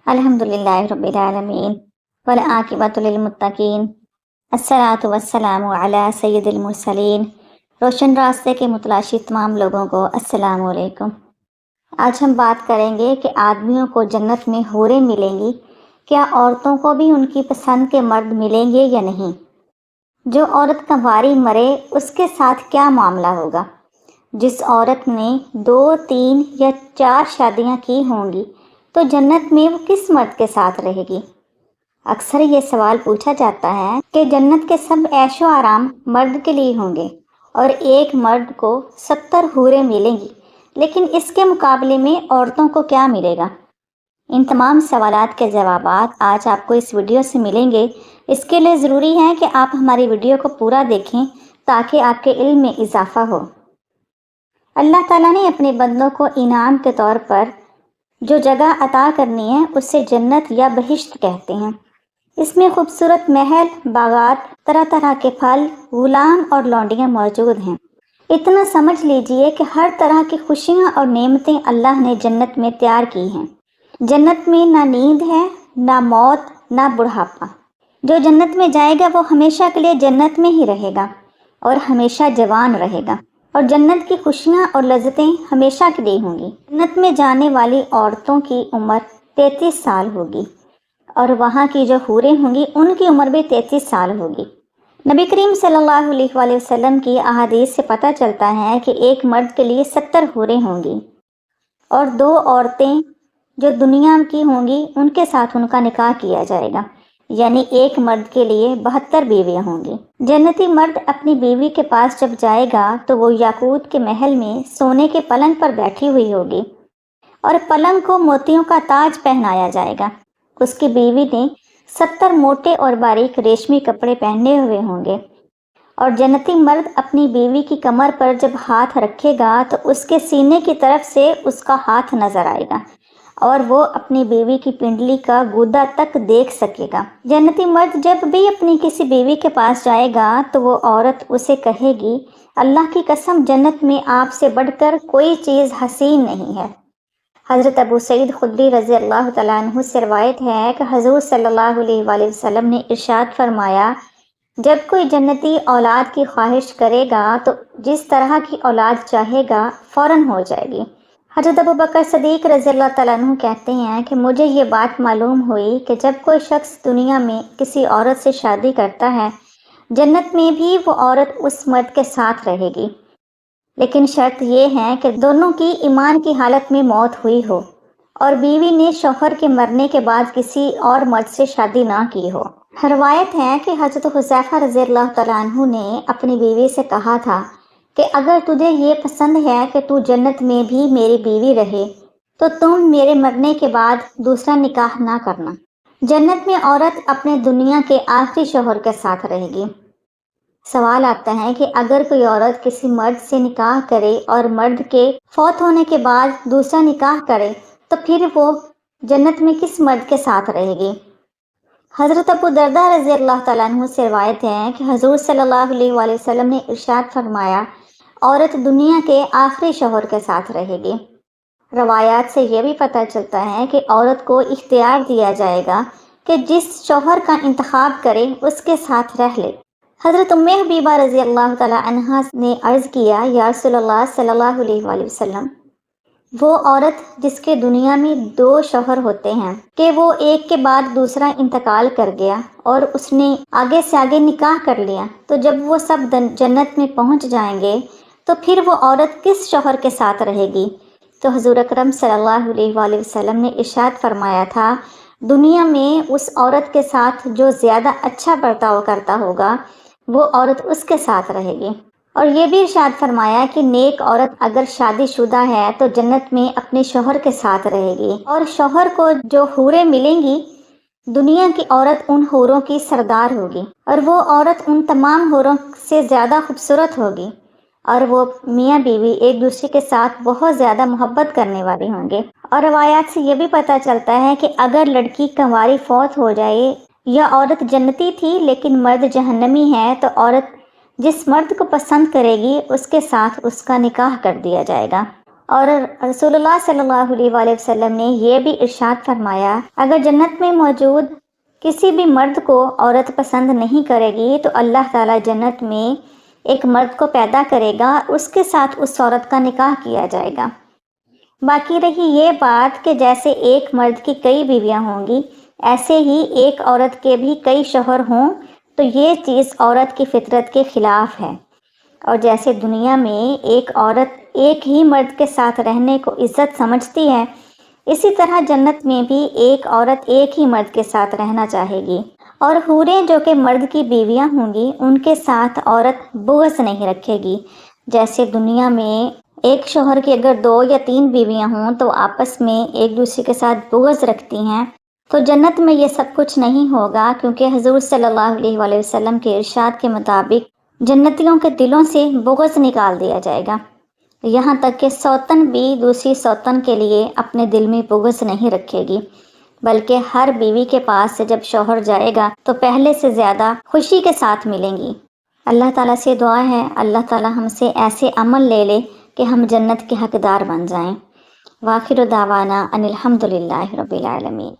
الحمدللہ رب العالمین والعاقبۃ للمتقین الصلاۃ والسلام علی سید المرسلین۔ روشن راستے کے متلاشی تمام لوگوں کو السلام علیکم۔ آج ہم بات کریں گے کہ آدمیوں کو جنت میں حوریں ملیں گی، کیا عورتوں کو بھی ان کی پسند کے مرد ملیں گے یا نہیں؟ جو عورت کنواری مرے اس کے ساتھ کیا معاملہ ہوگا؟ جس عورت نے 2، 3 یا 4 شادیاں کی ہوں گی تو جنت میں وہ کس مرد کے ساتھ رہے گی؟ اکثر یہ سوال پوچھا جاتا ہے کہ جنت کے سب عیش و آرام مرد کے لیے ہوں گے اور ایک مرد کو 70 حوریں ملیں گی، لیکن اس کے مقابلے میں عورتوں کو کیا ملے گا؟ ان تمام سوالات کے جوابات آج آپ کو اس ویڈیو سے ملیں گے۔ اس کے لیے ضروری ہے کہ آپ ہماری ویڈیو کو پورا دیکھیں تاکہ آپ کے علم میں اضافہ ہو۔ اللہ تعالیٰ نے اپنے بندوں کو انعام کے طور پر جو جگہ عطا کرنی ہے اسے جنت یا بہشت کہتے ہیں۔ اس میں خوبصورت محل، باغات، طرح طرح کے پھل، غلام اور لونڈیاں موجود ہیں۔ اتنا سمجھ لیجئے کہ ہر طرح کی خوشیاں اور نعمتیں اللہ نے جنت میں تیار کی ہیں۔ جنت میں نہ نیند ہے، نہ موت، نہ بڑھاپا۔ جو جنت میں جائے گا وہ ہمیشہ کے لیے جنت میں ہی رہے گا اور ہمیشہ جوان رہے گا، اور جنت کی خوشیاں اور لذتیں ہمیشہ کے لیے ہوں گی۔ جنت میں جانے والی عورتوں کی عمر 33 سال ہوگی، اور وہاں کی جو حوریں ہوں گی ان کی عمر بھی 33 سال ہوگی۔ نبی کریم صلی اللہ علیہ وآلہ وسلم کی احادیث سے پتہ چلتا ہے کہ ایک مرد کے لیے 70 حوریں ہوں گی، اور 2 عورتیں جو دنیا کی ہوں گی ان کے ساتھ ان کا نکاح کیا جائے گا، یعنی ایک مرد کے لیے 72 بیویاں ہوں گی۔ جنتی مرد اپنی بیوی کے پاس جب جائے گا تو وہ یاقوت کے محل میں سونے کے پلنگ پر بیٹھی ہوئی ہوگی، اور پلنگ کو موتیوں کا تاج پہنایا جائے گا۔ اس کی بیوی نے 70 موٹے اور باریک ریشمی کپڑے پہنے ہوئے ہوں گے، اور جنتی مرد اپنی بیوی کی کمر پر جب ہاتھ رکھے گا تو اس کے سینے کی طرف سے اس کا ہاتھ نظر آئے گا، اور وہ اپنی بیوی کی پنڈلی کا گودا تک دیکھ سکے گا۔ جنتی مرد جب بھی اپنی کسی بیوی کے پاس جائے گا تو وہ عورت اسے کہے گی، اللہ کی قسم جنت میں آپ سے بڑھ کر کوئی چیز حسین نہیں ہے۔ حضرت ابو سعید خدری رضی اللہ تعالیٰ عنہ سے روایت ہے کہ حضور صلی اللہ علیہ وآلہ وسلم نے ارشاد فرمایا، جب کوئی جنتی اولاد کی خواہش کرے گا تو جس طرح کی اولاد چاہے گا فوراً ہو جائے گی۔ حضرت ابو بکر صدیق رضی اللہ تعالیٰ عنہ کہتے ہیں کہ مجھے یہ بات معلوم ہوئی کہ جب کوئی شخص دنیا میں کسی عورت سے شادی کرتا ہے، جنت میں بھی وہ عورت اس مرد کے ساتھ رہے گی، لیکن شرط یہ ہے کہ دونوں کی ایمان کی حالت میں موت ہوئی ہو اور بیوی نے شوہر کے مرنے کے بعد کسی اور مرد سے شادی نہ کی ہو۔ روایت ہے کہ حضرت حذیفہ رضی اللہ تعالیٰ عنہ نے اپنی بیوی سے کہا تھا کہ اگر تجھے یہ پسند ہے کہ تو جنت میں بھی میری بیوی رہے تو تم میرے مرنے کے بعد دوسرا نکاح نہ کرنا۔ جنت میں عورت اپنے دنیا کے آخری شوہر کے ساتھ رہے گی۔ سوال آتا ہے کہ اگر کوئی عورت کسی مرد سے نکاح کرے اور مرد کے فوت ہونے کے بعد دوسرا نکاح کرے تو پھر وہ جنت میں کس مرد کے ساتھ رہے گی؟ حضرت ابو درداء رضی اللہ تعالیٰ عنہ سے روایت ہے کہ حضور صلی اللہ علیہ وآلہ وسلم نے ارشاد فرمایا، عورت دنیا کے آخری شوہر کے ساتھ رہے گی۔ روایات سے یہ بھی پتہ چلتا ہے کہ عورت کو اختیار دیا جائے گا کہ جس شوہر کا انتخاب کرے اس کے ساتھ رہ لے۔ حضرت ام حبیبہ رضی اللہ تعالیٰ عنہا نے عرض کیا، یا رسول اللہ صلی اللہ علیہ وآلہ وسلم، وہ عورت جس کے دنیا میں 2 شوہر ہوتے ہیں کہ وہ ایک کے بعد دوسرا انتقال کر گیا اور اس نے آگے سے آگے نکاح کر لیا، تو جب وہ سب جنت میں پہنچ جائیں گے تو پھر وہ عورت کس شوہر کے ساتھ رہے گی؟ تو حضور اکرم صلی اللہ علیہ وآلہ وسلم نے ارشاد فرمایا تھا، دنیا میں اس عورت کے ساتھ جو زیادہ اچھا برتاؤ کرتا ہوگا وہ عورت اس کے ساتھ رہے گی۔ اور یہ بھی ارشاد فرمایا کہ نیک عورت اگر شادی شدہ ہے تو جنت میں اپنے شوہر کے ساتھ رہے گی، اور شوہر کو جو حوریں ملیں گی دنیا کی عورت ان حوروں کی سردار ہوگی، اور وہ عورت ان تمام حوروں سے زیادہ خوبصورت ہوگی، اور وہ میاں بیوی ایک دوسرے کے ساتھ بہت زیادہ محبت کرنے والے ہوں گے۔ اور روایات سے یہ بھی پتہ چلتا ہے کہ اگر لڑکی کنواری فوت ہو جائے یا عورت جنتی تھی لیکن مرد جہنمی ہے تو عورت جس مرد کو پسند کرے گی اس کے ساتھ اس کا نکاح کر دیا جائے گا، اور رسول اللہ صلی اللہ علیہ وآلہ وسلم نے یہ بھی ارشاد فرمایا، اگر جنت میں موجود کسی بھی مرد کو عورت پسند نہیں کرے گی تو اللہ تعالیٰ جنت میں ایک مرد کو پیدا کرے گا، اس کے ساتھ اس عورت کا نکاح کیا جائے گا۔ باقی رہی یہ بات کہ جیسے ایک مرد کی کئی بیویاں ہوں گی، ایسے ہی ایک عورت کے بھی کئی شوہر ہوں، تو یہ چیز عورت کی فطرت کے خلاف ہے۔ اور جیسے دنیا میں ایک عورت ایک ہی مرد کے ساتھ رہنے کو عزت سمجھتی ہے، اسی طرح جنت میں بھی ایک عورت ایک ہی مرد کے ساتھ رہنا چاہے گی، اور حوریں جو کہ مرد کی بیویاں ہوں گی ان کے ساتھ عورت بغض نہیں رکھے گی۔ جیسے دنیا میں ایک شوہر کی اگر 2 یا 3 بیویاں ہوں تو آپس میں ایک دوسرے کے ساتھ بغض رکھتی ہیں، تو جنت میں یہ سب کچھ نہیں ہوگا، کیونکہ حضور صلی اللہ علیہ وآلہ وسلم کے ارشاد کے مطابق جنتیوں کے دلوں سے بغض نکال دیا جائے گا، یہاں تک کہ سوتن بھی دوسری سوتن کے لیے اپنے دل میں بغض نہیں رکھے گی، بلکہ ہر بیوی کے پاس سے جب شوہر جائے گا تو پہلے سے زیادہ خوشی کے ساتھ ملیں گی۔ اللہ تعالیٰ سے دعا ہے اللہ تعالیٰ ہم سے ایسے عمل لے لے کہ ہم جنت کے حقدار بن جائیں۔ وآخر دعوانا ان الحمد للہ رب العالمین۔